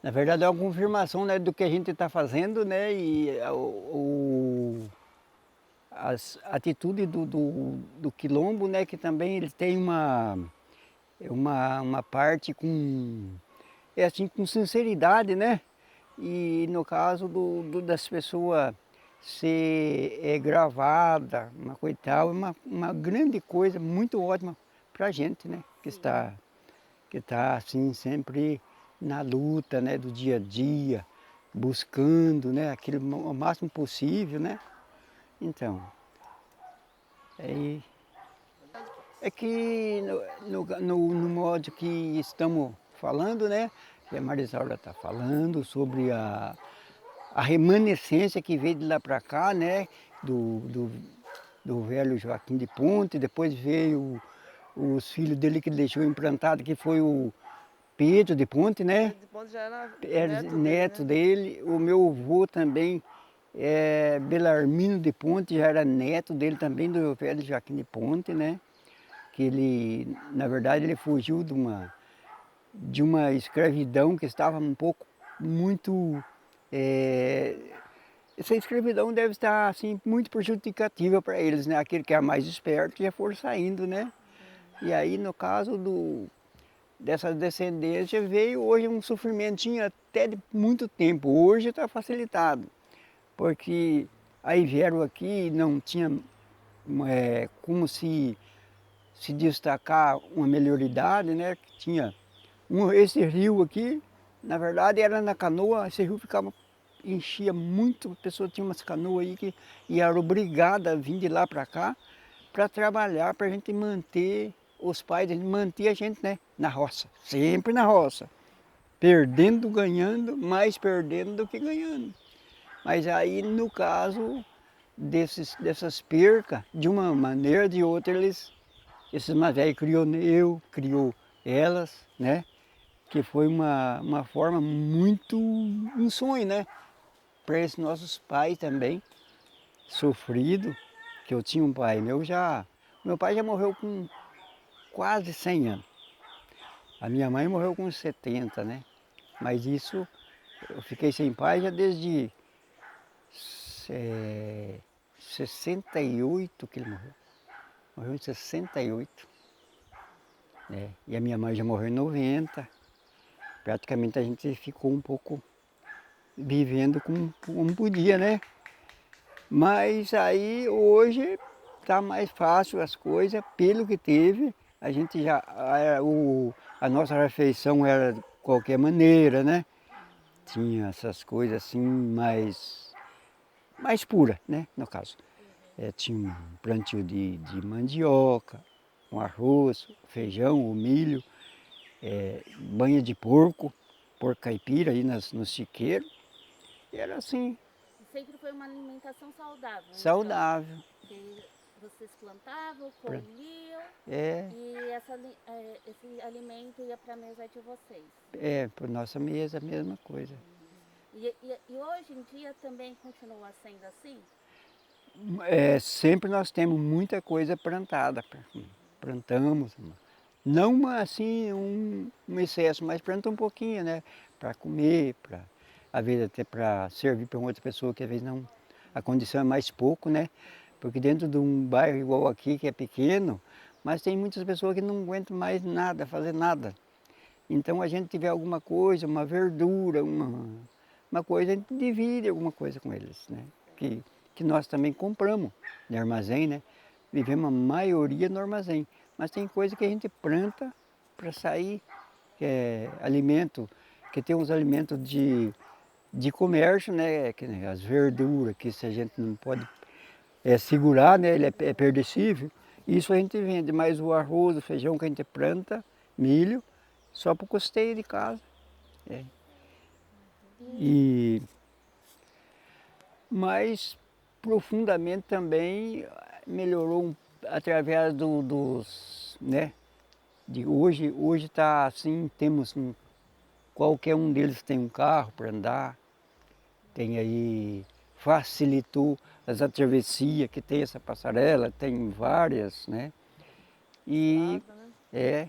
Na verdade é uma confirmação, né, do que a gente está fazendo, né, e as atitudes do quilombo, né, que também ele tem uma parte assim, com sinceridade, né, e no caso das pessoas ser gravada, uma coisa e tal, é uma grande coisa, muito ótima para a gente, né, que está assim sempre na luta, né, do dia a dia, buscando, né, aquilo o máximo possível, né. Então, é, é que no modo que estamos falando, né, que a Marisaura está falando sobre a remanescência que veio de lá para cá, né, do, do, do velho Joaquim de Ponte, depois veio os filhos dele que ele deixou implantado, que foi o Pedro de Ponte, né? Pedro de Ponte já era Era neto dele, neto né? dele. O meu avô também, Belarmino de Ponte, já era neto dele também, do velho Joaquim de Ponte, né? Que ele, na verdade, ele fugiu de uma escravidão que estava um pouco muito. eh, Essa escravidão deve estar assim muito prejudicativa para eles, né? Aquele que é mais esperto já for saindo, né? E aí, no caso dessa descendência, veio hoje um sofrimentinho até de muito tempo. Hoje está facilitado, porque aí vieram aqui e não tinha como se destacar uma melhoridade, né? Que tinha esse rio aqui, na verdade era na canoa, esse rio ficava, enchia muito, a pessoa tinha umas canoas aí e era obrigada a vir de lá para cá para trabalhar, para a gente manter os pais, a gente manter a gente, né, na roça, sempre na roça, perdendo, ganhando, mais perdendo do que ganhando. Mas aí no caso dessas percas, de uma maneira ou de outra, esses mais velhos criou elas, né? Que foi uma forma muito, um sonho, né? Para esses nossos pais também, sofrido, que eu tinha um pai meu pai já morreu com quase 100 anos. A minha mãe morreu com 70, né? Mas isso, eu fiquei sem pai já desde 68 que ele morreu. Morreu em 68, né? E a minha mãe já morreu em 90. Praticamente a gente ficou um pouco vivendo como podia, né? Mas aí hoje está mais fácil as coisas, pelo que teve, a gente já, a nossa refeição era de qualquer maneira, né? Tinha essas coisas assim mais pura, né? No caso. Tinha um plantio de mandioca, um arroz, feijão, o milho, banha de porco caipira aí no chiqueiro. E era assim, E sempre foi uma alimentação saudável, então. saudável. Que vocês plantavam, Pra- colhiam É, e esse alimento ia para a mesa de vocês. para nossa mesa a mesma coisa. E hoje em dia também continua sendo assim? Sempre nós temos muita coisa plantada. Plantamos, não assim um excesso, mas planta um pouquinho, né? Para comer, às vezes até para servir para outra pessoa, que às vezes não, a condição é mais pouco, né? Porque dentro de um bairro igual aqui, que é pequeno, mas tem muitas pessoas que não aguentam mais nada, fazer nada. Então a gente tiver alguma coisa, uma verdura, uma coisa, a gente divide alguma coisa com eles, né? Que nós também compramos de armazém, né? Vivemos a maioria no armazém. Mas tem coisa que a gente planta para sair, que é alimento, que tem uns alimentos de comércio, né? Que nem as verduras, que se a gente não pode segurar, né? Ele é perecível. Isso a gente vende, mas o arroz, o feijão que a gente planta, milho, só para o custeio de casa. É. E, mas profundamente também melhorou através né? De hoje está assim, qualquer um deles tem um carro para andar, tem aí, facilitou as travessias, que tem essa passarela, tem várias, né? E Casa, né? é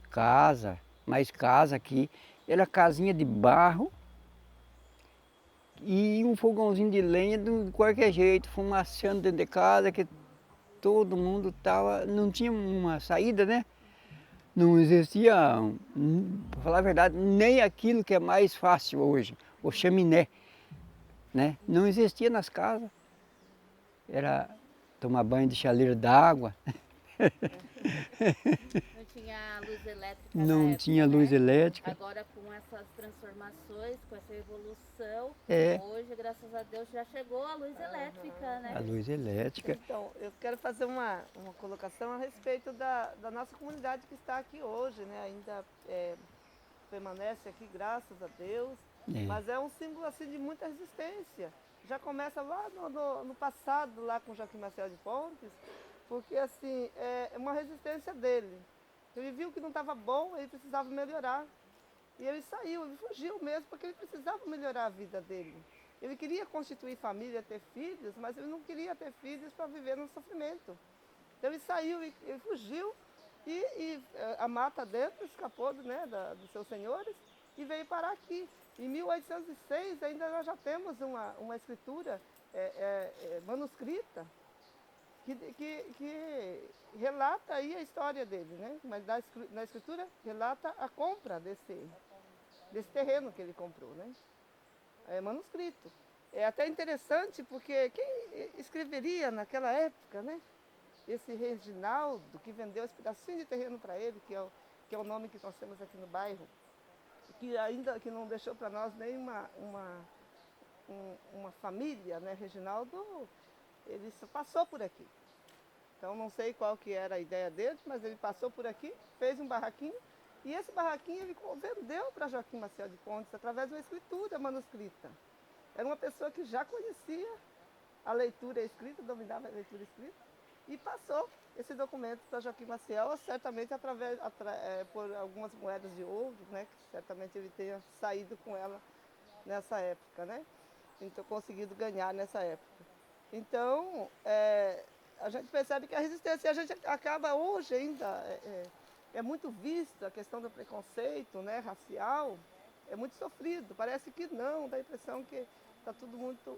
casa. mais casa aqui. Era casinha de barro e um fogãozinho de lenha de qualquer jeito, fumaçando dentro de casa, que todo mundo tava, não tinha uma saída, né? Não existia, para falar a verdade, nem aquilo que é mais fácil hoje, o chaminé, né? Não existia nas casas. Era tomar banho de chaleira d'água, Não tinha luz elétrica na não tinha época, luz né? elétrica. Agora com essas transformações, com essa evolução, É, hoje, graças a Deus, já chegou a luz elétrica, a né? luz elétrica. Então, eu quero fazer uma colocação a respeito da nossa comunidade que está aqui hoje, né? Ainda permanece aqui, graças a Deus, É. mas é um símbolo assim de muita resistência. Já começa lá no passado, lá com Joaquim Marcel de Pontes, porque assim, é uma resistência dele. Ele viu que não estava bom, ele precisava melhorar. E ele saiu, ele fugiu mesmo, porque ele precisava melhorar a vida dele. Ele queria constituir família, ter filhos, mas ele não queria ter filhos para viver no sofrimento. Então ele saiu, ele fugiu e a mata dentro escapou né, dos seus senhores e veio parar aqui. Em 1806 ainda nós já temos uma escritura manuscrita que relata aí a história dele, né? Mas na escritura relata a compra desse terreno que ele comprou, né? É manuscrito. É até interessante porque quem escreveria naquela época, né? Esse Reginaldo que vendeu esse pedacinho de terreno para ele, que é o nome que nós temos aqui no bairro, que ainda que não deixou para nós nem uma família, né? Reginaldo, ele só passou por aqui. Então não sei qual que era a ideia dele, mas ele passou por aqui, fez um barraquinho, e esse barraquinho ele vendeu para Joaquim Marcel de Pontes através de uma escritura manuscrita. Era uma pessoa que já conhecia a leitura escrita, dominava a leitura escrita, e passou esse documento para Joaquim Maciel, certamente por algumas moedas de ouro, né, que certamente ele tenha saído com ela nessa época, né? Então, conseguido ganhar nessa época. Então, a gente percebe que a resistência, a gente acaba hoje ainda, é muito vista a questão do preconceito, né, racial, é muito sofrido. Parece que não, dá a impressão que está tudo muito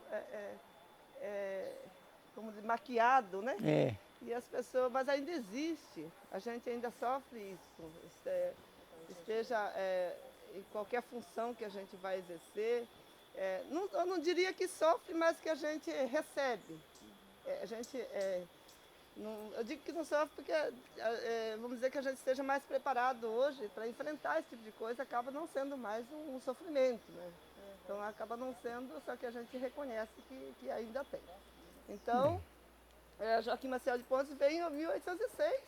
como dizer, maquiado, né? É, E as pessoas, mas ainda existe, a gente ainda sofre isso, esteja em qualquer função que a gente vai exercer. Eu não diria que sofre, mas que a gente recebe. A gente, eu digo que não sofre porque, vamos dizer que a gente esteja mais preparado hoje para enfrentar esse tipo de coisa, acaba não sendo mais um sofrimento, né? Então acaba não sendo, só que a gente reconhece que ainda tem. Então, Joaquim Marcel de Pontes veio em 1806,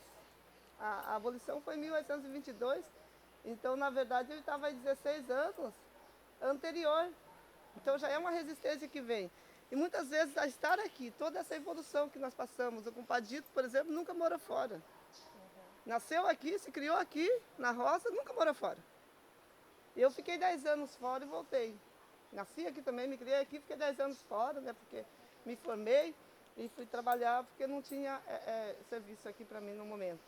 a abolição foi em 1822, então na verdade ele estava há 16 anos anterior, então já é uma resistência que vem. E muitas vezes a estar aqui, toda essa evolução que nós passamos, o compadito, por exemplo, nunca morou fora. Nasceu aqui, se criou aqui, na roça, nunca morou fora. Eu fiquei 10 anos fora e voltei. Nasci aqui também, me criei aqui, fiquei 10 anos fora, né, porque me formei e fui trabalhar porque não tinha serviço aqui para mim no momento.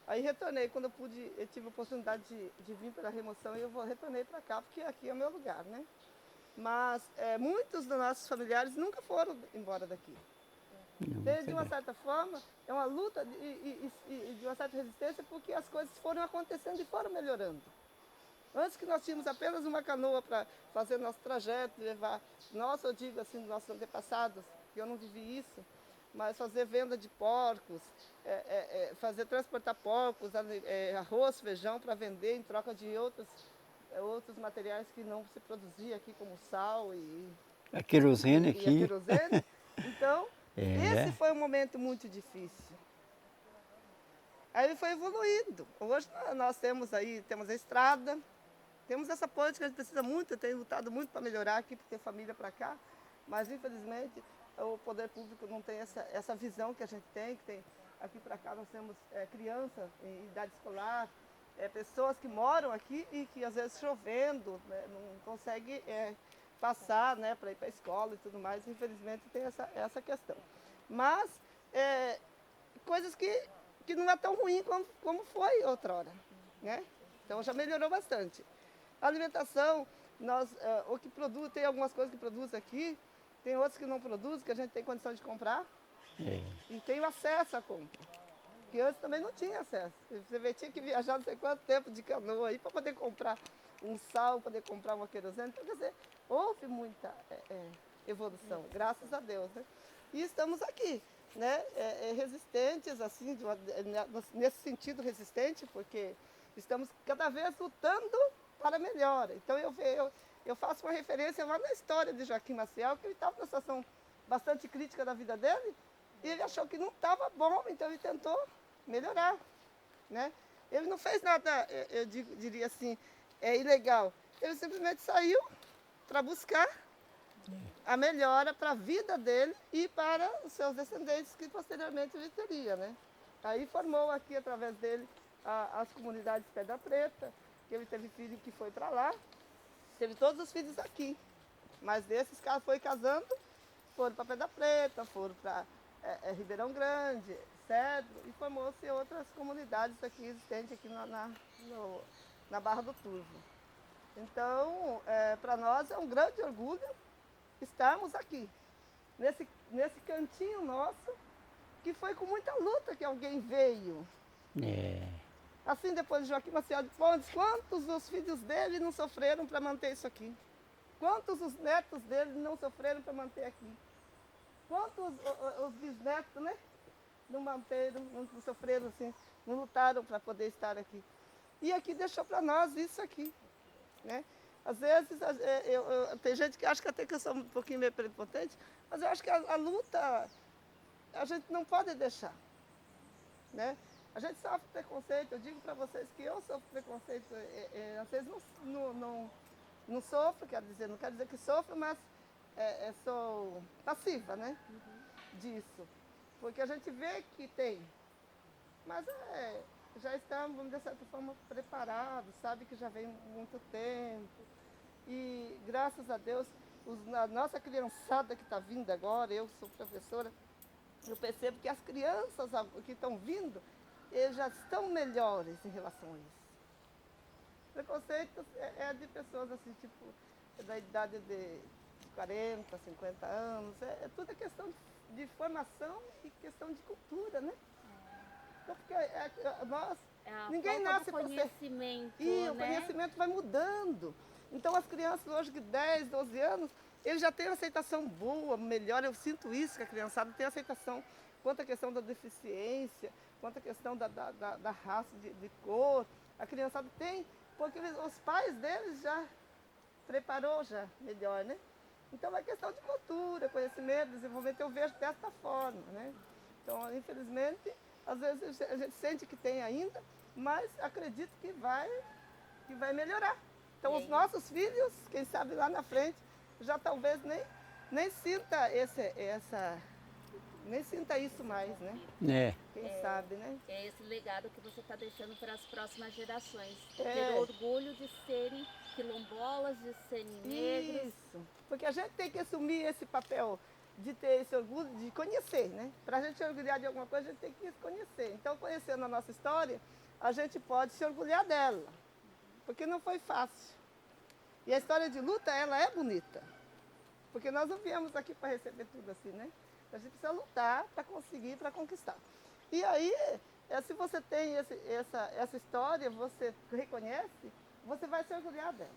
Aí retornei, quando eu tive a oportunidade de vir para a remoção, eu retornei para cá, porque aqui é o meu lugar, né? Mas muitos dos nossos familiares nunca foram embora daqui. não, De uma certa forma, é uma luta e de uma certa resistência, porque as coisas foram acontecendo e foram melhorando. Antes que nós tínhamos apenas uma canoa para fazer nosso trajeto, levar, nossa, eu digo assim, dos nossos antepassados, que eu não vivi isso, mas fazer venda de porcos, transportar porcos, arroz, feijão para vender em troca de outros materiais que não se produzia aqui, como sal a querosene e a aqui. querosene. Então, esse foi um momento muito difícil. Aí ele foi evoluindo. Hoje nós temos a estrada, temos essa ponte que a gente precisa muito, eu tenho lutado muito para melhorar aqui, para ter família para cá, mas infelizmente o poder público não tem essa visão que a gente tem, que tem aqui para cá nós temos crianças em idade escolar, pessoas que moram aqui e que às vezes chovendo, né, não conseguem passar, né, para ir para a escola e tudo mais, infelizmente tem essa questão. Mas coisas que não é tão ruim como foi outrora, né? Então já melhorou bastante. A alimentação, o que produz, tem algumas coisas que produz aqui, tem outras que não produz, que a gente tem condição de comprar. É. E tem o acesso à compra. Que antes também não tinha acesso. Você vê, tinha que viajar não sei quanto tempo de canoa aí para poder comprar um sal, poder comprar uma querosene. Então, quer dizer, houve muita evolução, graças a Deus, né? E estamos aqui, né? Resistentes, assim, nesse sentido resistente, porque estamos cada vez lutando para a melhora. Então eu faço uma referência lá na história de Joaquim Maciel, que ele estava numa situação bastante crítica da vida dele, e ele achou que não estava bom, então ele tentou melhorar, né? Ele não fez nada, diria assim, ilegal. Ele simplesmente saiu para buscar a melhora para a vida dele e para os seus descendentes, que posteriormente ele teria, né? Aí formou aqui, através dele, as comunidades Pedra Preta, que ele teve filho que foi para lá, teve todos os filhos aqui. Mas desses caras foi casando, foram para Pedra Preta, foram para Ribeirão Grande, Cedro, e formou-se outras comunidades aqui existentes aqui na Barra do Turvo. Então, para nós é um grande orgulho estarmos aqui, nesse cantinho nosso, que foi com muita luta que alguém veio. É. Assim, depois de Joaquim Maciel de Pontes, quantos os filhos dele não sofreram para manter isso aqui? Quantos os netos dele não sofreram para manter aqui? Quantos os bisnetos, né? Não manteram, não sofreram assim, não lutaram para poder estar aqui. E aqui deixou para nós isso aqui, né? Às vezes, tem gente que acha que até que eu sou um pouquinho meio prepotente, mas eu acho que a luta, a gente não pode deixar, né? A gente sofre preconceito, eu digo para vocês que eu sofro preconceito, às vezes não sofro, não quero dizer que sofro, mas sou passiva, né? Disso. Porque a gente vê que tem, mas já estamos, vamos dizer, de certa forma, preparados, sabe que já vem muito tempo. E graças a Deus, a nossa criançada que está vindo agora, eu sou professora, eu percebo que as crianças que estão vindo, eles já estão melhores em relação a isso. Preconceito é de pessoas assim, tipo, da idade de 40, 50 anos, tudo questão de formação e questão de cultura, né? Então, porque nós, ninguém nasce para ser... conhecimento, E o né? conhecimento vai mudando. Então, as crianças hoje de 10, 12 anos, eles já têm aceitação boa, melhor. Eu sinto isso, que a criançada tem aceitação quanto à questão da deficiência, quanto à questão da raça, de cor. A criançada tem, porque os pais deles já preparou já melhor, né? Então, é questão de cultura, conhecimento, desenvolvimento, eu vejo desta forma, né? Então, infelizmente, às vezes a gente sente que tem ainda, mas acredito que vai melhorar. Então, os nossos filhos, quem sabe lá na frente, já talvez nem sinta nem sinta isso mais, né? Quem sabe, né? É esse legado que você está deixando para as próximas gerações. É. Ter orgulho de serem quilombolas, de serem negros. Isso. Porque a gente tem que assumir esse papel de ter esse orgulho, de conhecer, né? Para a gente se orgulhar de alguma coisa, a gente tem que conhecer. Então, conhecendo a nossa história, a gente pode se orgulhar dela. Porque não foi fácil. E a história de luta, ela é bonita. Porque nós não viemos aqui para receber tudo assim, né? A gente precisa lutar para conseguir, para conquistar. E aí, se você tem essa história, você reconhece, você vai se orgulhar dela.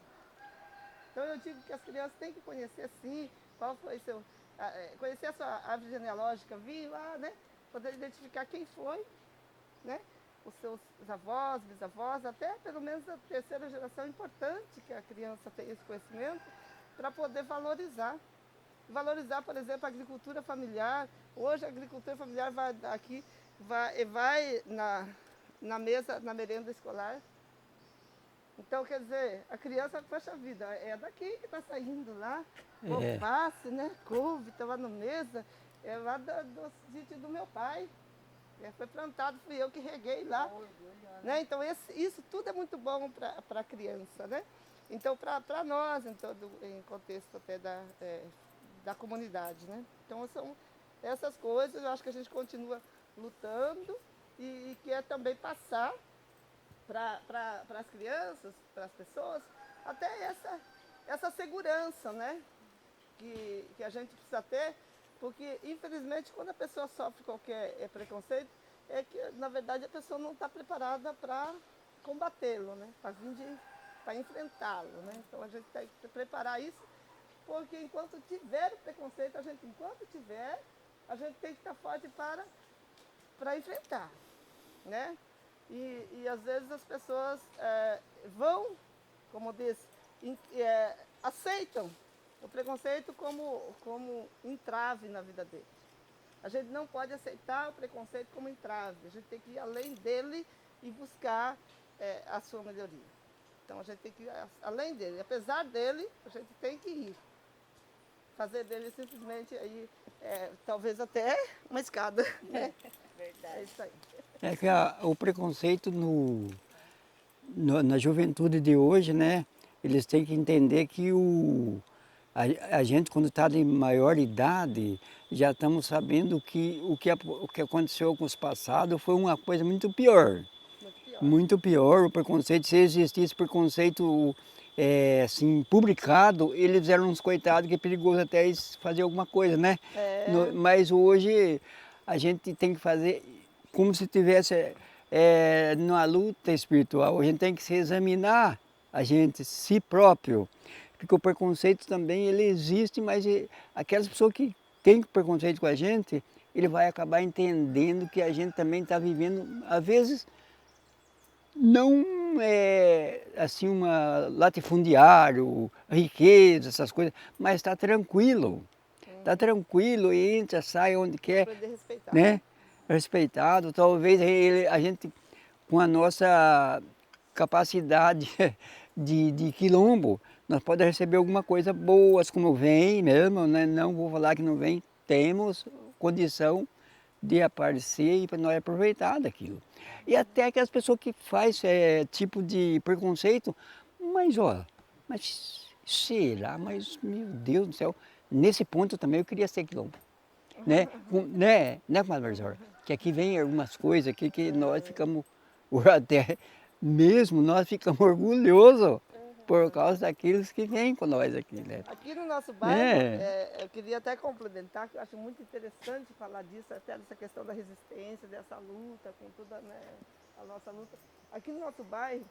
Então eu digo que as crianças têm que conhecer sim, qual foi conhecer a sua árvore genealógica, vir lá, né? Poder identificar quem foi, né? Os seus avós, bisavós, até pelo menos a terceira geração. É importante que a criança tenha esse conhecimento para poder valorizar. Valorizar, por exemplo, a agricultura familiar. Hoje a agricultura familiar vai na mesa, na merenda escolar. Então, quer dizer, a criança, poxa vida, é daqui que está saindo lá, alface, né? Couve, está lá na mesa, é lá do sítio do meu pai. Foi plantado, fui eu que reguei lá. Né? Então, isso tudo é muito bom para a criança, né? Então, para nós, em contexto até da comunidade, né? Então, são essas coisas, eu acho que a gente continua lutando e quer também passar para as crianças, para as pessoas, até essa segurança, né? Que a gente precisa ter, porque infelizmente quando a pessoa sofre qualquer preconceito, é que na verdade a pessoa não está preparada para combatê-lo, né? Para enfrentá-lo, né? Então a gente tem que preparar isso, porque enquanto tiver o preconceito, a gente tem que estar forte para enfrentar, né? E às vezes as pessoas vão, como eu disse, aceitam o preconceito como entrave na vida dele. A gente não pode aceitar o preconceito como entrave, a gente tem que ir além dele e buscar a sua melhoria. Então a gente tem que ir além dele, apesar dele, a gente tem que ir. Fazer dele simplesmente aí, talvez até uma escada. Né? Verdade. É isso aí. É que o preconceito na juventude de hoje, né? Eles têm que entender que a gente, quando está de maior idade, já estamos sabendo que o que aconteceu com os passados foi uma coisa muito pior. Muito pior. Muito pior o preconceito. Se existisse preconceito assim, publicado, eles eram uns coitados que é perigoso até eles fazer alguma coisa, né? Mas hoje a gente tem que fazer como se tivesse numa luta espiritual. A gente tem que se examinar a gente, si próprio. Porque o preconceito também ele existe, mas aquelas pessoas que têm preconceito com a gente, ele vai acabar entendendo que a gente também está vivendo, às vezes, não é assim uma latifundiário, riqueza, essas coisas, mas está tranquilo. Está tranquilo, entra, sai onde quer, Aprender a respeitar. né? Respeitado. Talvez a gente, com a nossa capacidade de quilombo, nós podemos receber alguma coisa boa, como vem mesmo, né? Não vou falar que não vem, temos condição de aparecer e para nós aproveitar daquilo. E até aquelas pessoas que fazem tipo de preconceito, mas será? Mas meu Deus do céu, nesse ponto também eu queria ser quilombo. Né? Né, comadre Marisol? Que aqui vem algumas coisas aqui que nós ficamos, até mesmo nós ficamos orgulhosos por causa daqueles que vêm com nós aqui, né? Aqui no nosso bairro, eu queria até complementar, que eu acho muito interessante falar disso, até dessa questão da resistência, dessa luta, com toda, né, a nossa luta. Aqui no nosso bairro,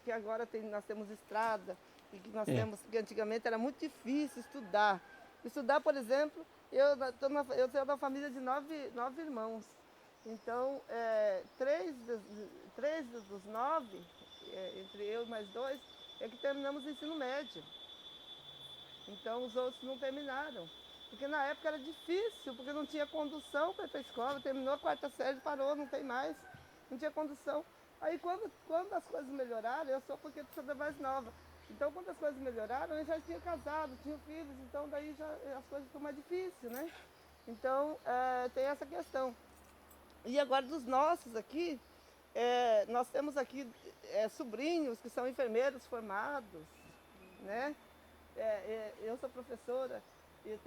que agora nós temos estrada, e que nós temos, que antigamente era muito difícil estudar. Estudar, por exemplo, eu sou da família de nove irmãos. Então, três dos nove, entre eu e mais dois, é que terminamos o ensino médio. Então os outros não terminaram. Porque na época era difícil, porque não tinha condução para ir para a escola, terminou a quarta série, parou, não tem mais, não tinha condução. Aí quando as coisas melhoraram, eu sou porque sou da mais nova. Então quando as coisas melhoraram, eu já tinha casado, tinha filhos, então daí já as coisas ficam mais difíceis, né? Então tem essa questão. E agora dos nossos aqui, nós temos aqui sobrinhos que são enfermeiros formados, né? Eu sou professora e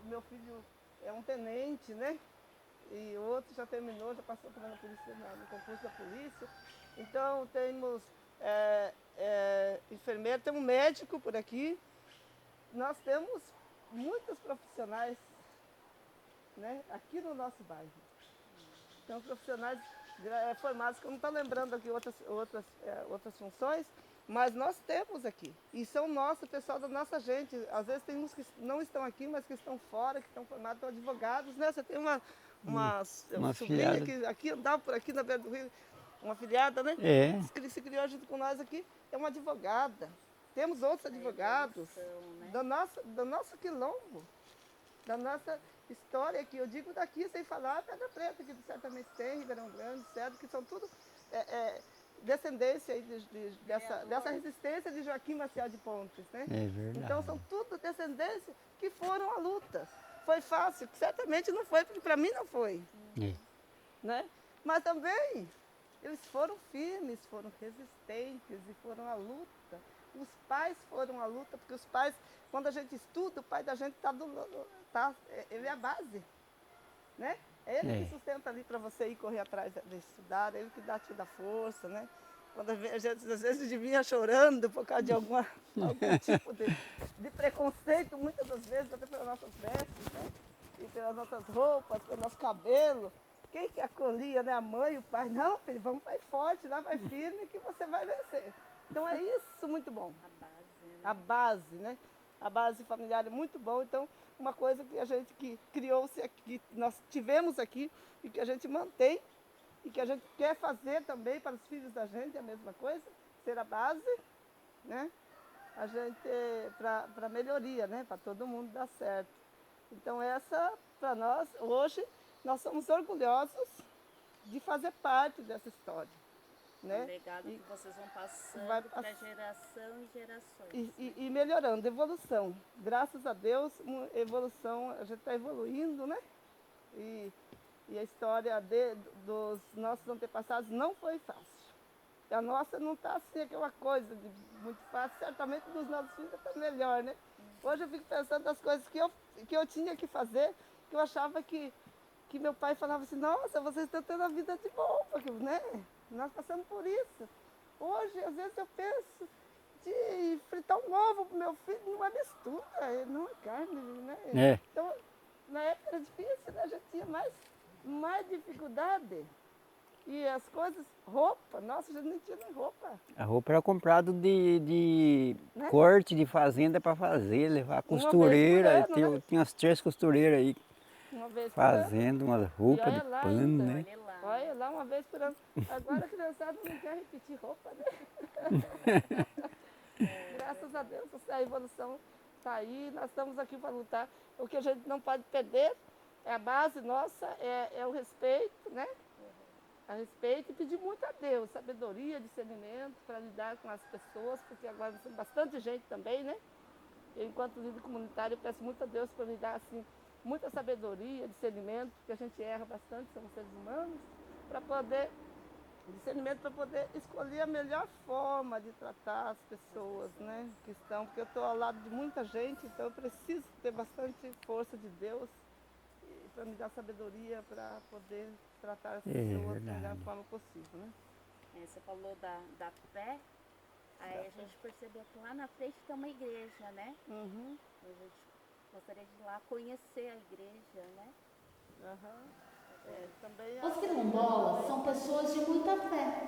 meu filho é um tenente, né? E o outro já terminou, já passou na polícia, no concurso da polícia. Então temos enfermeiro, temos médico por aqui. Nós temos muitos profissionais, né, aqui no nosso bairro. Então profissionais formados, que eu não estou lembrando aqui outras funções, mas nós temos aqui. E são nossos, pessoal da nossa gente. Às vezes tem uns que não estão aqui, mas que estão fora, que estão formados, estão advogados, né? Você tem uma sobrinha afilhada. que aqui andava por aqui na beira do rio, uma afilhada, né? Que se criou junto com nós aqui, é uma advogada. Temos outros advogados do nosso quilombo, da nossa história aqui. Eu digo daqui, sem falar, Pedra Preta, que certamente tem, Ribeirão Grande, certo? Que são tudo descendência aí dessa resistência de Joaquim Maciel de Pontes, né? É verdade. Então são tudo descendências que foram à luta. Foi fácil? Certamente não foi, porque para mim não foi. Né? Mas também eles foram firmes, foram resistentes e foram à luta. Os pais foram à luta, porque os pais, quando a gente estuda, o pai da gente ele é a base, né? É ele que sustenta ali para você ir correr atrás de estudar, é ele que te dá força, né? quando a gente às vezes vinha chorando por causa de algum tipo de preconceito, muitas das vezes, até pelas nossas vestes, né? E pelas nossas roupas, pelo nosso cabelo. Quem que acolhia, né? A mãe, o pai? Não, filho, vamos vai forte, lá vai firme que você vai vencer. Então é isso muito bom. A base, né? A base familiar é muito bom. Então, uma coisa que a gente que criou-se aqui, nós tivemos aqui e que a gente mantém e que a gente quer fazer também para os filhos da gente, é a mesma coisa, ser a base, né? A gente, para melhoria, né? Para todo mundo dar certo. Então essa, para nós, hoje, nós somos orgulhosos de fazer parte dessa história. Né? Um legado que vocês vão passando para geração e gerações. E melhorando, evolução. Graças a Deus, evolução, a gente está evoluindo, né? E a história dos nossos antepassados não foi fácil. A nossa não está assim, aquela coisa muito fácil. Certamente dos nossos filhos está melhor, né? Hoje eu fico pensando das coisas que eu tinha que fazer, que eu achava que meu pai falava assim, nossa, vocês estão tendo a vida de boa, porque, né? Nós passamos por isso. Hoje, às vezes, eu penso de fritar um ovo para o meu filho, não é mistura, não é carne, né? É. Então, na época era difícil, né? A gente tinha mais dificuldade. E as coisas, roupa, nossa, a gente não tinha nem roupa. A roupa era comprada de Né? corte de fazenda para fazer, levar a costureira. Uma vez por ano, né? Tinha umas 3 costureiras aí Uma vez por ano. fazendo umas roupas de olha lá pano, ainda. né? Olha lá. Olha lá, uma vez por ano. Agora a criançada não quer repetir roupa, né? Graças a Deus, a evolução está aí, nós estamos aqui para lutar. O que a gente não pode perder é a base nossa, é o respeito, né? A respeito e pedir muito a Deus, sabedoria, discernimento para lidar com as pessoas, porque agora tem bastante gente também, né? Eu, enquanto líder comunitário, eu peço muito a Deus para me dar assim, muita sabedoria, discernimento, porque a gente erra bastante, somos seres humanos, para poder, discernimento para poder escolher a melhor forma de tratar as pessoas, né? Que estão, porque eu estou ao lado de muita gente, então eu preciso ter bastante força de Deus para me dar sabedoria para poder tratar as pessoas da melhor forma possível, né? Você falou da fé, aí a gente percebeu que lá na frente tem uma igreja, né? Uhum. A gente gostaria de ir lá conhecer a igreja, né? Uhum. Também Os quilombolas são pessoas de muita fé.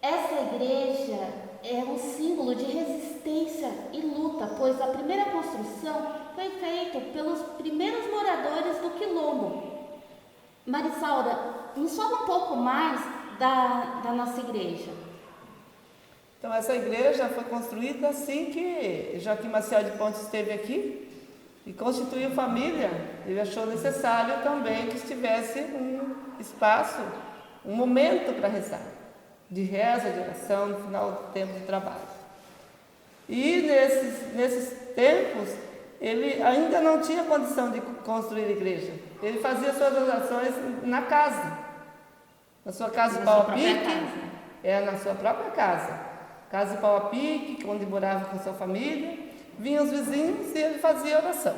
Essa igreja é um símbolo de resistência e luta, pois a primeira construção foi feita pelos primeiros moradores do quilombo. Marisaura, nos fala um pouco mais da nossa igreja. Então, essa igreja foi construída assim que Joaquim Maciel de Pontes esteve aqui e constituiu família. Ele achou necessário também que estivesse um espaço, um momento para rezar, de reza, de oração, no final do tempo de trabalho. E nesses tempos, ele ainda não tinha condição de construir igreja. Ele fazia suas orações na casa, na sua casa de pau a pique, na sua própria casa. Casa de pau a pique, onde morava com sua família, vinham os vizinhos e ele fazia oração.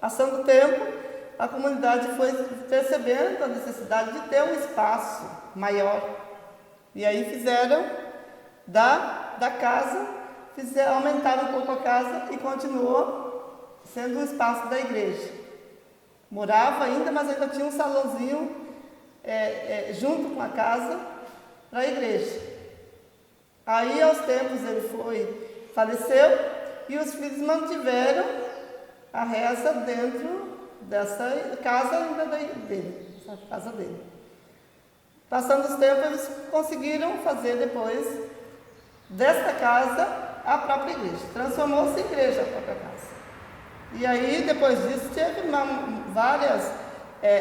Passando o tempo, a comunidade foi percebendo a necessidade de ter um espaço maior. E aí fizeram da casa, aumentaram um pouco a casa e continuou sendo um espaço da igreja. Morava ainda, mas ainda tinha um salãozinho junto com a casa para a igreja. Aí, aos tempos, ele faleceu e os filhos mantiveram a reza dentro dessa casa ainda dele, essa casa dele. Passando os tempos, eles conseguiram fazer depois desta casa a própria igreja. Transformou-se em igreja a própria casa. E aí, depois disso, teve várias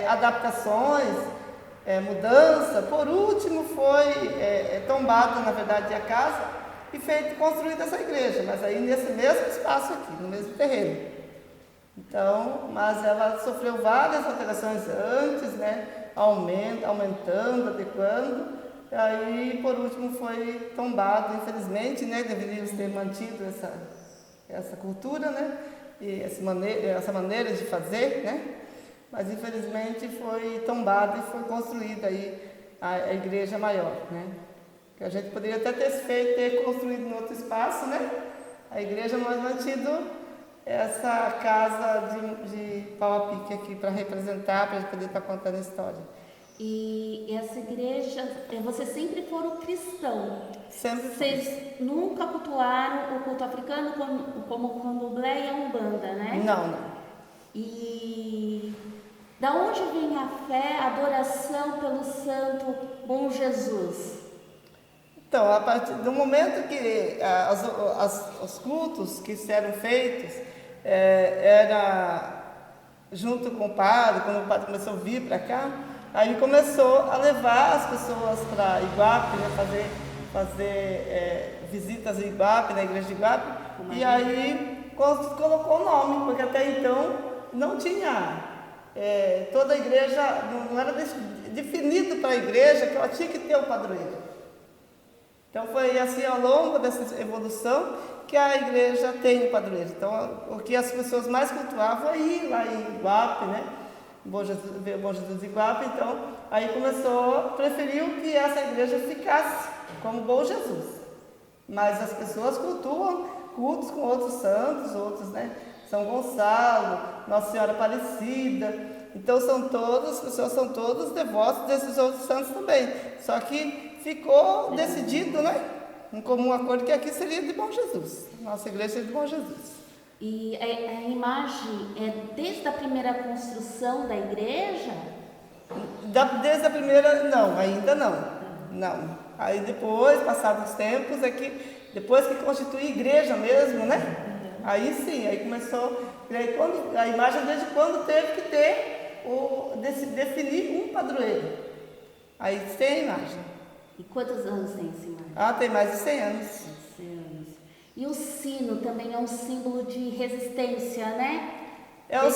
adaptações, mudança. Por último, foi tombada, na verdade, a casa e construída essa igreja, mas aí nesse mesmo espaço aqui, no mesmo terreno. Então, mas ela sofreu várias alterações antes, né? Aumentando, adequando. E aí, por último, foi tombado, infelizmente, né? Deveríamos ter mantido essa cultura, né? E essa maneira de fazer, né? Mas infelizmente foi tombado e foi construída aí a igreja maior, né? Que a gente poderia até ter construído em outro espaço, né? A igreja não é mantido essa casa de pau a pique aqui para representar, para a gente poder estar contando a história. E essa igreja, vocês sempre foram cristãos. Sempre. Vocês nunca cultuaram o culto africano como o candomblé e a umbanda, né? Não. E da onde vem a fé, a adoração pelo Santo Bom Jesus? Então, a partir do momento que os cultos que eram feitos era junto com o padre, quando o padre começou a vir para cá, aí começou a levar as pessoas para Iguape, né, fazer visitas em Iguape, na igreja de Iguape, e aí colocou o nome, porque até então não tinha, toda a igreja, não era definido para a igreja que ela tinha que ter um padroeiro. Então foi assim ao longo dessa evolução que a igreja tem o padroeiro. Então o que as pessoas mais cultuavam é ir lá em Iguape, né? Ver o Bom Jesus de Iguape. Então aí preferiu que essa igreja ficasse como Bom Jesus. Mas as pessoas cultuam cultos com outros santos, outros, né? São Gonçalo, Nossa Senhora Aparecida. Então as pessoas são todos devotos desses outros santos também. Só que ficou decidido, né? Um comum acordo que aqui seria de Bom Jesus. Nossa igreja seria de Bom Jesus. E a imagem é desde a primeira construção da igreja? Desde a primeira, não, ainda não. Não. Aí depois, passados os tempos, depois que constitui igreja mesmo, né? Aí sim, aí começou. A imagem desde quando teve que ter definir um padroeiro. Aí tem a imagem. E quantos anos tem essa imagem? Tem mais de 100 anos. 100 anos. E o sino também é um símbolo de resistência, né? O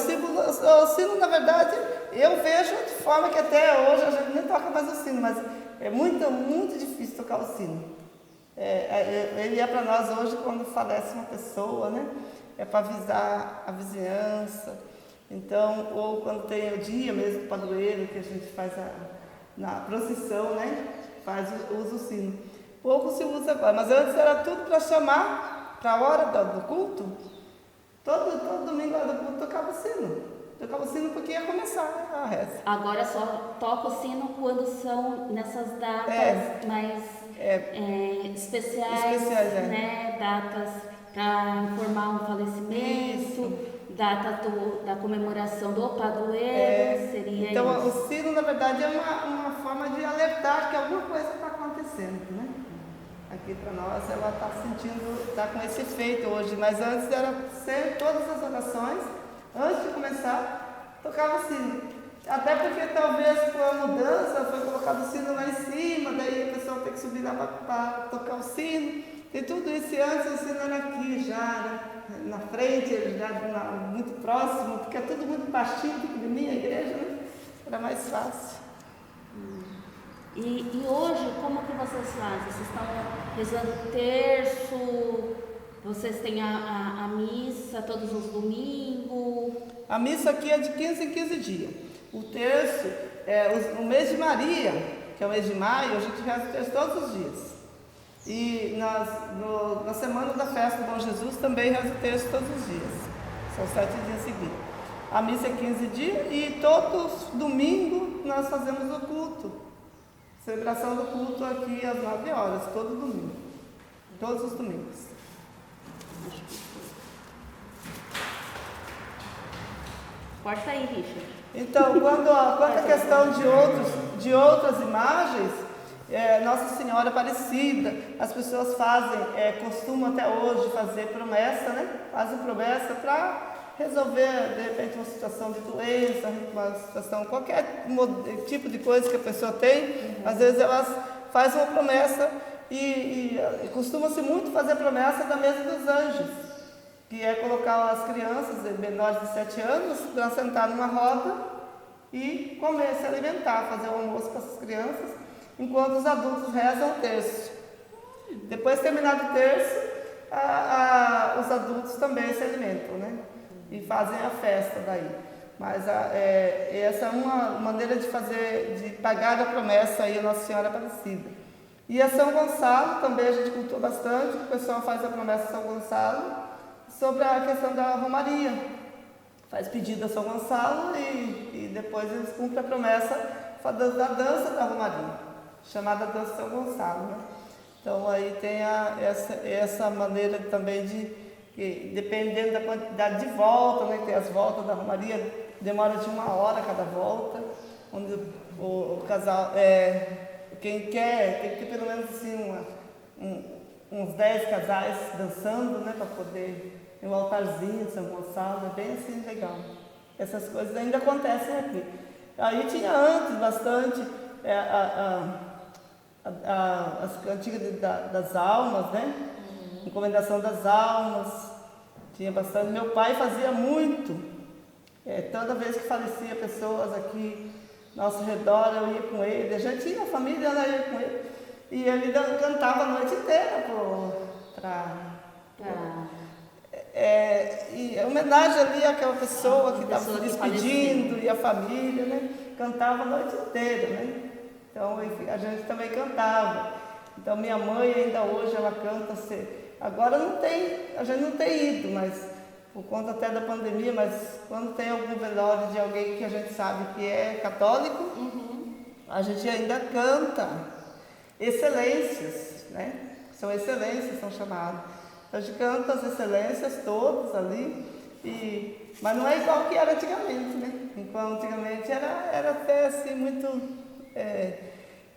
sino, na verdade, eu vejo de forma que até hoje a gente nem toca mais o sino, mas é muito, muito difícil tocar o sino. Ele é para nós hoje quando falece uma pessoa, né? É para avisar a vizinhança. Então, ou quando tem o dia mesmo, o padroeiro, que a gente faz na procissão, né? Usa o sino. Pouco se usa agora, mas antes era tudo para chamar para a hora do culto. Todo domingo lá do culto tocava o sino. Tocava o sino porque ia começar a reza. Agora só toca o sino quando são nessas datas mais especiais, né? Datas para informar um falecimento, data da comemoração do padroeiro, seria então, isso. o sino, na verdade, é uma forma de alertar que alguma coisa está acontecendo, né? Aqui para nós, ela está sentindo, está com esse efeito hoje, mas antes era sempre, todas as orações, antes de começar, tocava o sino. Até porque talvez com a mudança foi colocado o sino lá em cima, daí a pessoa tem que subir lá para tocar o sino. E tudo isso, antes o sino era aqui já, na frente, já muito próximo, porque é tudo muito baixinho, pequenininha a igreja, né? Era mais fácil. E hoje, como que vocês fazem? Vocês estão rezando terço? Vocês têm a missa todos os domingos? A missa aqui é de 15 em 15 dias. O terço, no mês de Maria, que é o mês de maio, a gente reza o terço todos os dias. E na semana da festa do Bom Jesus também reza o terço todos os dias. São 7 dias seguidos. A missa é 15 dias e todos domingos nós fazemos o culto. Celebração do culto aqui às 9 horas, todo domingo. Todos os domingos. Corta aí, Richard. Então, quanto à questão de outras imagens, Nossa Senhora Aparecida, as pessoas costumam até hoje fazer promessa, né? Fazem promessa para resolver, de repente, uma situação de doença, uma situação, qualquer tipo de coisa que a pessoa tem. Às vezes elas fazem uma promessa e costuma-se muito fazer promessa da mesa dos anjos, que é colocar as crianças menores de 7 anos para sentar numa roda e comer, se alimentar, fazer o almoço com essas crianças, enquanto os adultos rezam o terço. Depois, terminado o terço, os adultos também se alimentam, né? E fazem a festa daí. Mas essa é uma maneira de pagar a promessa aí a Nossa Senhora Aparecida. E a São Gonçalo também a gente cultua bastante, o pessoal faz a promessa a São Gonçalo sobre a questão da romaria. Faz pedido a São Gonçalo e depois eles cumprem a promessa da dança da romaria, chamada dança São Gonçalo, né? Então aí tem essa maneira também que dependendo da quantidade de volta, né? Tem as voltas da romaria, demora de 1 hora cada volta, onde o casal, quem quer, tem que ter pelo menos assim, uns 10 casais dançando, né? Para poder ir um altarzinho de São Gonçalo, é bem assim legal. Essas coisas ainda acontecem aqui. Aí tinha antes bastante as cantigas das almas, né? Encomendação das almas, tinha bastante. Meu pai fazia muito, toda vez que falecia pessoas aqui ao nosso redor, eu ia com ele, já tinha família, eu ia com ele, e ele cantava a noite inteira e homenagem ali àquela pessoa que estava se despedindo e a família, né? Cantava a noite inteira, né? Então a gente também cantava. Então minha mãe ainda hoje ela canta. Agora a gente não tem ido, mas por conta até da pandemia, mas quando tem algum velório de alguém que a gente sabe que é católico, a gente ainda canta excelências, né? São excelências, são chamadas. A gente canta as excelências todas ali, mas não é igual que era antigamente, né? Enquanto antigamente era até assim muito...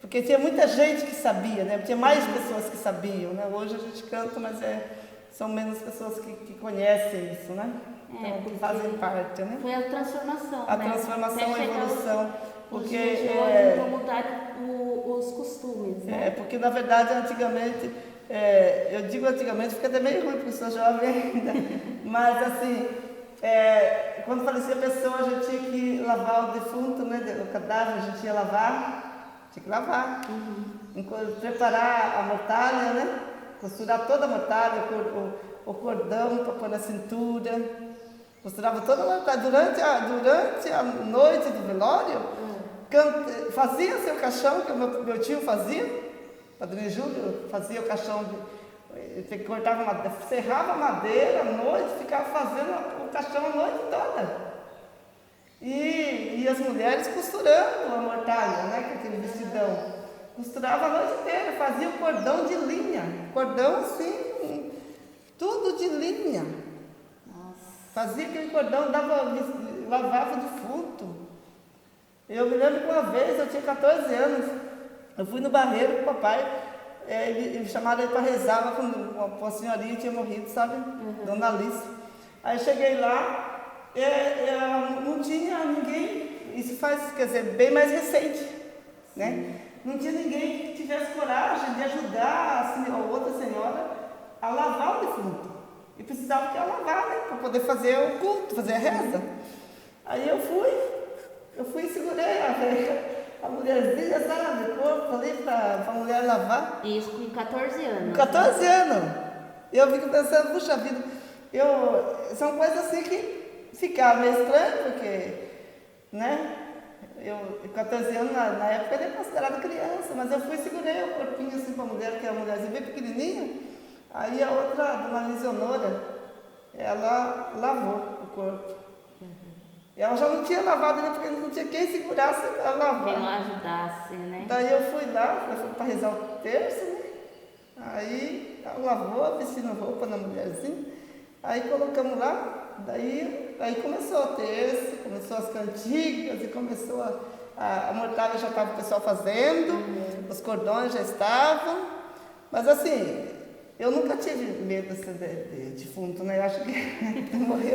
porque tinha muita gente que sabia, né? Tinha mais pessoas que sabiam, né? Hoje a gente canta, mas são menos pessoas que conhecem isso, né? Então, que fazem parte, né? Foi a transformação, a né? transformação, a evolução. Porque para mudar os costumes, né? Porque na verdade antigamente, eu digo antigamente porque é meio ruim porque sou jovem ainda, mas assim, quando falecia a pessoa a gente tinha que lavar o defunto, né? O cadáver a gente ia lavar, tinha que lavar, preparar a mortalha, né? Costurar toda a mortalha, o cordão para pôr na cintura, costurava toda a mortalha. Durante a noite do velório, fazia seu caixão, que o meu tio fazia, o Padrinho Júlio fazia o caixão, cortava serrava a madeira à noite, ficava fazendo o caixão a noite toda. E as mulheres costurando a mortalha, né, com aquele vestidão. Costurava a noite inteira, fazia o cordão de linha, cordão assim, tudo de linha. Nossa. Fazia aquele cordão, lavava o defunto. Eu me lembro que uma vez, eu tinha 14 anos, eu fui no Barreiro com o papai, me chamaram ele para rezar com uma senhorinha que tinha morrido, sabe? Dona Alice. Aí cheguei lá, não tinha ninguém, isso faz, quer dizer, bem mais recente, né? Não tinha ninguém que tivesse coragem de ajudar a outra senhora a lavar o defunto. E precisava que ela lavasse, né? Para poder fazer o culto, fazer a reza. Aí eu fui e segurei a mulherzinha, sabe, do corpo, falei para a mulher lavar. Isso com 14 anos. Com 14 anos. Eu fico pensando, puxa vida, são coisas assim que ficaram meio estranhas, porque, né? Eu, 14 anos, na época, eu era considerada criança, mas eu fui e segurei o corpinho assim para a mulher, que era uma mulherzinha bem pequenininha. Aí a outra, a dona Lisionora, ela lavou o corpo. E ela já não tinha lavado, né, porque não tinha quem segurasse para lavar. Quem não ajudasse, né? Daí eu fui lá, para rezar o terço, né? Aí ela lavou, vestindo roupa na mulherzinha. Aí colocamos lá. Daí começou o terço, começou as cantigas e começou a mortalha, já estava o pessoal fazendo, os cordões já estavam, mas assim, eu nunca tive medo assim, de defunto, né? Eu acho que morreu.